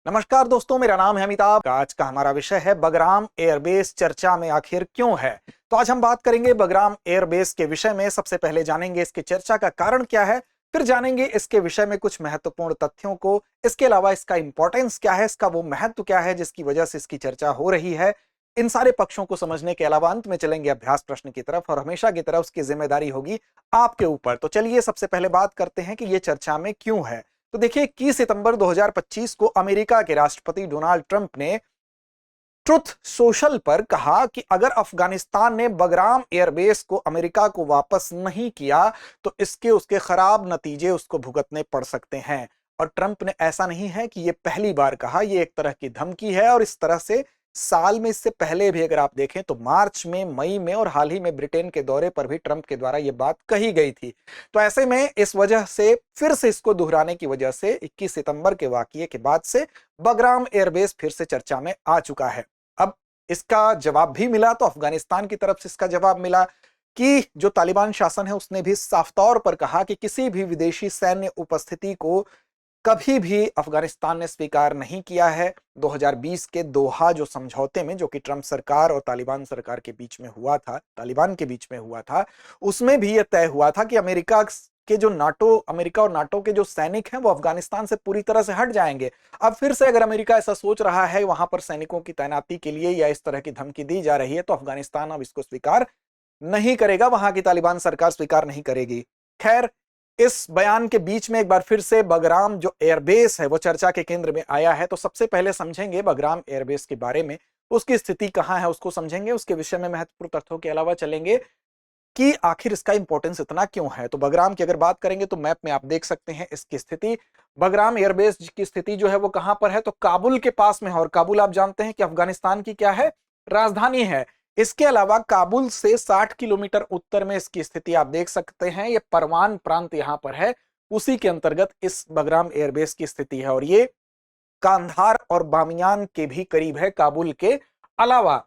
नमस्कार दोस्तों, मेरा नाम है अमिताभ। आज का हमारा विषय है बगराम एयरबेस चर्चा में आखिर क्यों है। तो आज हम बात करेंगे बगराम एयरबेस के विषय में। सबसे पहले जानेंगे इसकी चर्चा का कारण क्या है, फिर जानेंगे इसके विषय में कुछ महत्वपूर्ण तथ्यों को, इसके अलावा इसका इंपॉर्टेंस क्या है, इसका वो महत्व क्या है जिसकी वजह से इसकी चर्चा हो रही है। इन सारे पक्षों को समझने के अलावा अंत में चलेंगे अभ्यास प्रश्न की तरफ, और हमेशा की तरह उसकी जिम्मेदारी होगी आपके ऊपर। तो चलिए सबसे पहले बात करते हैं कि ये चर्चा में क्यों है। तो देखिए, 21 सितंबर 2025 को अमेरिका के राष्ट्रपति डोनाल्ड ट्रंप ने ट्रुथ सोशल पर कहा कि अगर अफगानिस्तान ने बगराम एयरबेस को अमेरिका को वापस नहीं किया तो इसके उसके खराब नतीजे उसको भुगतने पड़ सकते हैं। और ट्रंप ने ऐसा नहीं है कि यह पहली बार कहा, यह एक तरह की धमकी है। और इस तरह से साल में, इससे पहले भी अगर आप देखें तो मार्च में, मई में और हाल ही में ब्रिटेन के दौरे पर भी ट्रंप के द्वारा यह बात कही गई थी। तो ऐसे में इस वजह से फिर से इसको दोहराने की वजह से 21 सितंबर के वाकये के बाद से बगराम एयरबेस फिर से चर्चा में आ चुका है। अब इसका जवाब भी मिला, तो अफगानिस्तान की तरफ से इसका जवाब मिला कि जो तालिबान शासन है उसने भी साफ तौर पर कहा कि किसी भी विदेशी सैन्य उपस्थिति को कभी भी अफगानिस्तान ने स्वीकार नहीं किया है। 2020 के दोहा जो समझौते में, जो कि ट्रंप सरकार और तालिबान सरकार के बीच में हुआ था, तालिबान के बीच में हुआ था, उसमें भी यह तय हुआ था कि अमेरिका और नाटो के जो सैनिक हैं वो अफगानिस्तान से पूरी तरह से हट जाएंगे। अब फिर से अगर अमेरिका ऐसा सोच रहा है वहां पर सैनिकों की तैनाती के लिए, या इस तरह की धमकी दी जा रही है, तो अफगानिस्तान अब इसको स्वीकार नहीं करेगा, वहां की तालिबान सरकार स्वीकार नहीं करेगी। खैर, इस बयान के बीच में एक बार फिर से बगराम जो एयरबेस है वो चर्चा के केंद्र में आया है। तो सबसे पहले समझेंगे बगराम एयरबेस के बारे में, उसकी स्थिति कहां है उसको समझेंगे। उसके विषय में महत्वपूर्ण तथ्यों के अलावा चलेंगे कि आखिर इसका इंपॉर्टेंस इतना क्यों है। तो बगराम की अगर बात करेंगे तो मैप में आप देख सकते हैं इसकी स्थिति। बगराम एयरबेस की स्थिति जो है वो कहां पर है, तो काबुल के पास में है। और काबुल आप जानते हैं कि अफगानिस्तान की क्या है, राजधानी है। इसके अलावा काबुल से 60 किलोमीटर उत्तर में इसकी स्थिति आप देख सकते हैं। ये परवान प्रांत यहां पर है, उसी के अंतर्गत इस बगराम एयरबेस की स्थिति है। और ये कांधार और बामियान के भी करीब है, काबुल के अलावा।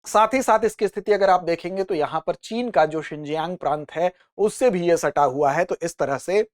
साथ ही साथ इसकी स्थिति अगर आप देखेंगे तो यहां पर चीन का जो शिनजियांग प्रांत है उससे भी यह सटा हुआ है। तो इस तरह से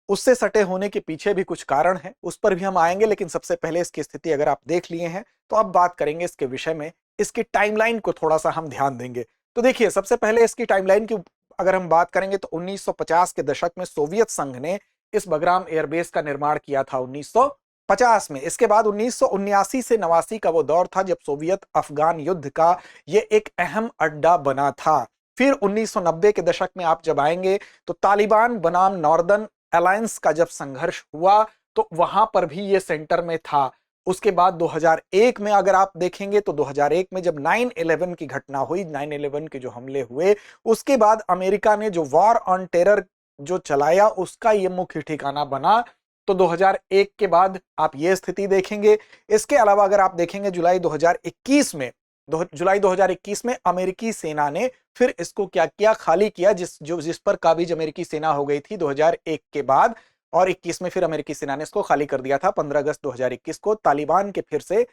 उससे सटे होने के पीछे भी कुछ कारण है, उस पर भी हम आएंगे। लेकिन सबसे पहले इसकी स्थिति अगर आप देख लिए हैं तो अब बात करेंगे इसके विषय में। इसकी टाइमलाइन को थोड़ा सा हम ध्यान देंगे। तो देखिए, सबसे पहले इसकी टाइमलाइन की अगर हम बात करेंगे तो 1950 के दशक में सोवियत संघ ने इस बगराम एयरबेस का निर्माण किया था, 1950 में। इसके बाद 1979 से 89 का वो दौर था जब सोवियत अफगान युद्ध का ये एक अहम अड्डा बना था। फिर 1990 के दशक में आप जब आएंगे तो तालिबान बनाम नॉर्दर्न अलायंस का जब संघर्ष हुआ तो वहां पर भी ये सेंटर में था। उसके बाद 2001 में अगर आप देखेंगे तो 2001 में जब 9/11 की घटना हुई, 9/11 के जो हमले हुए, उसके बाद अमेरिका ने जो वॉर ऑन टेरर जो चलाया उसका ये मुख्य ठिकाना बना। तो 2001 के बाद आप ये स्थिति देखेंगे। इसके अलावा अगर आप देखेंगे जुलाई 2021 में अमेरिकी सेना ने फिर इसको क्या किया, खाली किया, जिस पर काबिज अमेरिकी सेना हो गई थी 2001 के बाद। और 21 में फिर अमेरिकी सेना ने इसको खाली कर दिया था। 15 अगस्त 2021 को तालिबान के फिर से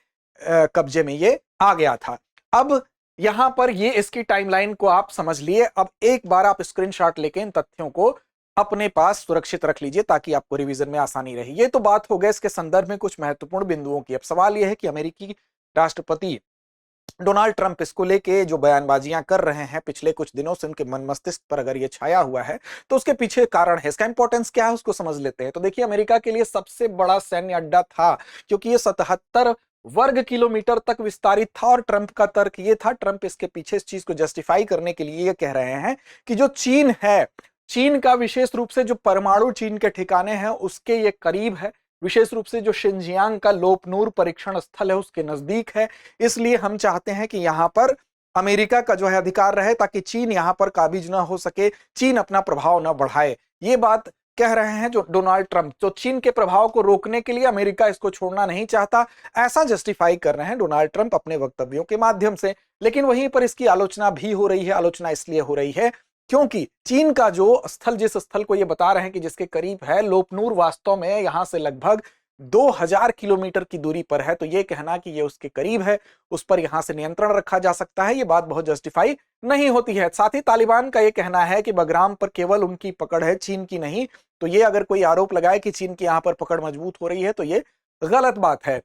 कब्जे में ये आ गया था। अब यहां पर ये इसकी टाइमलाइन को आप समझ लिए। अब एक बार आप स्क्रीनशॉट लेके इन तथ्यों को अपने पास सुरक्षित रख लीजिए ताकि आपको रिवीजन में आसानी रहे। ये तो बात हो गई इसके संदर्भ में कुछ महत्वपूर्ण बिंदुओं की। अब सवाल यह है कि अमेरिकी राष्ट्रपति डोनाल्ड ट्रंप इसको लेके जो बयानबाजियां कर रहे हैं पिछले कुछ दिनों से, उनके मन मस्तिष्क पर अगर ये छाया हुआ है तो उसके पीछे कारण है। इसका इंपॉर्टेंस क्या है उसको समझ लेते हैं। तो देखिए, अमेरिका के लिए सबसे बड़ा सैन्य अड्डा था क्योंकि ये 77 वर्ग किलोमीटर तक विस्तारित था। और ट्रंप का तर्क ये था, ट्रंप इसके पीछे इस चीज को जस्टिफाई करने के लिए ये कह रहे हैं कि जो चीन है, चीन का विशेष रूप से जो परमाणु चीन के ठिकाने हैं उसके ये करीब है, विशेष रूप से जो शिनजियांग का लोपनूर परीक्षण स्थल है उसके नजदीक है। इसलिए हम चाहते हैं कि यहां पर अमेरिका का जो है अधिकार रहे ताकि चीन यहां पर काबिज ना हो सके, चीन अपना प्रभाव ना बढ़ाए। ये बात कह रहे हैं जो डोनाल्ड ट्रंप। तो चीन के प्रभाव को रोकने के लिए अमेरिका इसको छोड़ना नहीं चाहता, ऐसा जस्टिफाई कर रहे हैं डोनाल्ड ट्रंप अपने वक्तव्यों के माध्यम से। लेकिन वहीं पर इसकी आलोचना भी हो रही है। आलोचना इसलिए हो रही है क्योंकि चीन का जो स्थल, जिस स्थल को ये बता रहे हैं कि जिसके करीब है, लोपनूर वास्तव में यहां से लगभग 2000 किलोमीटर की दूरी पर है। तो ये कहना कि ये उसके करीब है, उस पर यहां से नियंत्रण रखा जा सकता है, ये बात बहुत जस्टिफाई नहीं होती है। साथ ही तालिबान का ये कहना है कि बगराम पर केवल उनकी पकड़ है, चीन की नहीं। तो ये अगर कोई आरोप लगाए कि चीन की यहां पर पकड़ मजबूत हो रही है तो ये गलत बात है।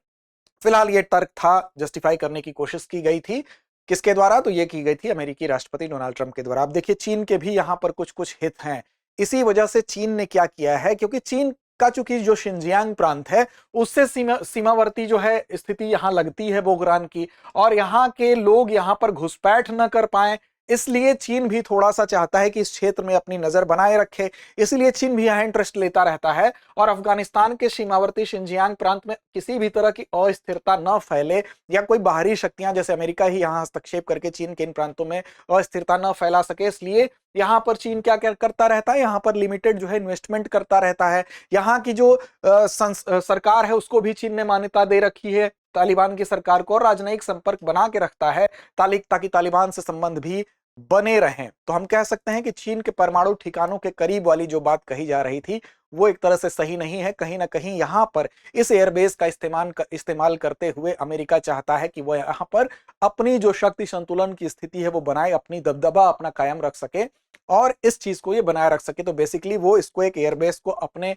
फिलहाल ये तर्क था, जस्टिफाई करने की कोशिश की गई थी। किसके द्वारा? तो ये की गई थी अमेरिकी राष्ट्रपति डोनाल्ड ट्रंप के द्वारा। अब देखिए चीन के भी यहां पर कुछ कुछ हित हैं। इसी वजह से चीन ने क्या किया है, क्योंकि चीन का चूंकि जो शिनजियांग प्रांत है उससे सीमावर्ती जो है स्थिति यहां लगती है बोगरान की, और यहां के लोग यहां पर घुसपैठ न कर पाए, इसलिए चीन भी थोड़ा सा चाहता है कि इस क्षेत्र में अपनी नजर बनाए रखे। इसलिए चीन भी यहां इंटरेस्ट लेता रहता है, और अफगानिस्तान के सीमावर्ती शिनजियांग प्रांत में किसी भी तरह की अस्थिरता न फैले, या कोई बाहरी शक्तियां जैसे अमेरिका ही यहां हस्तक्षेप करके चीन के इन प्रांतों में अस्थिरता न फैला सके, इसलिए यहां पर चीन क्या क्या करता रहता है, यहां पर लिमिटेड जो है इन्वेस्टमेंट करता रहता है। यहां की जो सरकार है उसको भी चीन ने मान्यता दे रखी है, तालिबान की सरकार को, और राजनयिक संपर्क बना के रखता है ताकि तालिबान से संबंध भी बने रहें। तो हम कह सकते हैं कि चीन के परमाणु ठिकानों के करीब वाली जो बात कही जा रही थी वो एक तरह से सही नहीं है। कहीं ना कहीं यहां पर इस एयरबेस का इस्तेमाल करते हुए अमेरिका चाहता है कि वह यहां पर अपनी जो शक्ति संतुलन की स्थिति है वो बनाए, अपनी दबदबा अपना कायम रख सके, और इस चीज को ये बनाए रख सके। तो बेसिकली वो इसको एक एयरबेस को अपने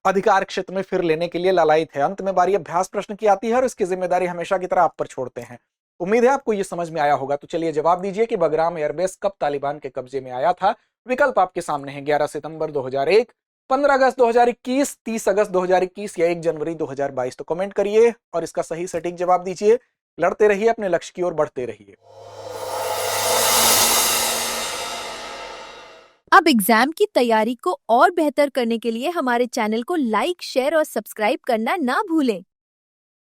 अधिकार क्षेत्र में फिर लेने के लिए लालायित है। अंत में बारी अभ्यास प्रश्न की आती है, और इसकी जिम्मेदारी हमेशा की तरह आप पर छोड़ते हैं। उम्मीद है आपको यह समझ में आया होगा। तो चलिए जवाब दीजिए कि बगराम एयरबेस कब तालिबान के कब्जे में आया था। विकल्प आपके सामने है, 11 सितंबर 2001, 15 अगस्त 2021, 30 अगस्त 2021 या 1 जनवरी 2022। तो कमेंट करिए और इसका सही सटीक जवाब दीजिए। लड़ते रहिए, अपने लक्ष्य की ओर बढ़ते रहिए। अब एग्जाम की तैयारी को और बेहतर करने के लिए हमारे चैनल को लाइक, शेयर और सब्सक्राइब करना ना भूलें।